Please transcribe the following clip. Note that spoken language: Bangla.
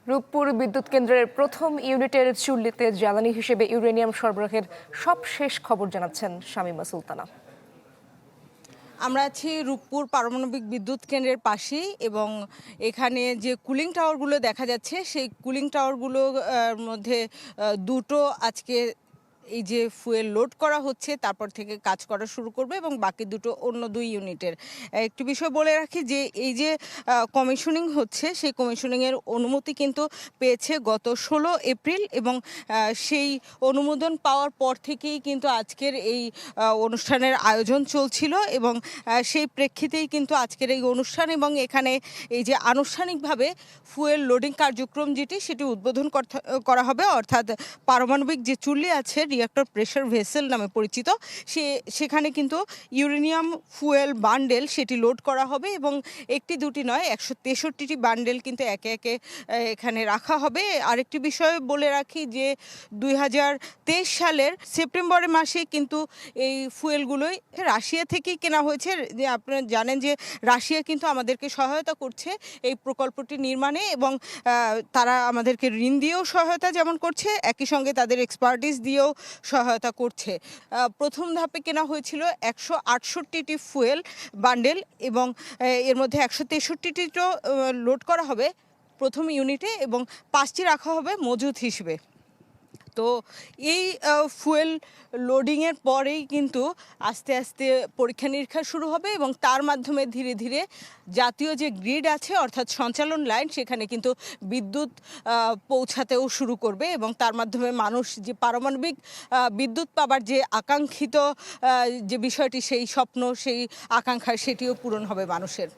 রূপপুর বিদ্যুৎ কেন্দ্রের প্রথম ইউনিটের চুল্লিতে জ্বালানি হিসেবে ইউরেনিয়াম সরবরাহের সবশেষ খবর জানাচ্ছেন শামীমা সুলতানা। আমরা আছি রূপপুর পারমাণবিক বিদ্যুৎ কেন্দ্রের পাশেই এবং এখানে যে কুলিং টাওয়ারগুলো দেখা যাচ্ছে সেই কুলিং টাওয়ারগুলো মধ্যে দুটো আজকে এই যে ফুয়েল লোড করা হচ্ছে তারপর থেকে কাজ করা শুরু করবে এবং বাকি দুটো অন্য দুই ইউনিটের। একটি বিষয় বলে রাখি যে এই যে কমিশনিং হচ্ছে সেই কমিশনিংয়ের অনুমতি কিন্তু পেয়েছে গত 16 এপ্রিল এবং সেই অনুমোদন পাওয়ার পর থেকেই কিন্তু আজকের এই অনুষ্ঠানের আয়োজন চলছিল এবং সেই প্রেক্ষিতেই কিন্তু আজকের এই অনুষ্ঠান এবং এখানে এই যে আনুষ্ঠানিকভাবে ফুয়েল লোডিং কার্যক্রম যেটি সেটি উদ্বোধন করা হবে, অর্থাৎ পারমাণবিক যে চুল্লি আছে রিঅ্যাক্টর প্রেশার ভেসেল নামে পরিচিত সেখানে কিন্তু ইউরেনিয়াম ফুয়েল বান্ডেল সেটি লোড করা হবে এবং একটি দুটি নয় 163টি বান্ডেল কিন্তু একে একে এখানে রাখা হবে। আরেকটি বিষয় বলে রাখি যে 2023 সালের সেপ্টেম্বরের মাসে কিন্তু এই ফুয়েলগুলোই রাশিয়া থেকেই কেনা হয়েছে। যে আপনারা জানেন যে রাশিয়া কিন্তু আমাদেরকে সহায়তা করছে এই প্রকল্পটি নির্মাণে এবং তারা আমাদেরকে ঋণ দিয়েও সহায়তা যেমন করছে, একই সঙ্গে তাদের এক্সপার্টিস দিয়েও সহায়তা করছে। প্রথম ধাপে কেনা হয়েছিল 168টি ফুয়েল বান্ডেল এবং এর মধ্যে 163টিও লোড করা হবে প্রথম ইউনিটে এবং 5টি রাখা হবে মজুত হিসেবে। তো এই ফুয়েল লোডিংয়ের পরেই কিন্তু আস্তে আস্তে পরীক্ষা নিরীক্ষা শুরু হবে এবং তার মাধ্যমে ধীরে ধীরে জাতীয় যে গ্রিড আছে অর্থাৎ সঞ্চালন লাইন সেখানে কিন্তু বিদ্যুৎ পৌঁছাতেও শুরু করবে এবং তার মাধ্যমে মানুষ যে পারমাণবিক বিদ্যুৎ পাবার যে আকাঙ্ক্ষিত যে বিষয়টি সেই স্বপ্ন সেই আকাঙ্ক্ষা সেটিও পূরণ হবে মানুষের।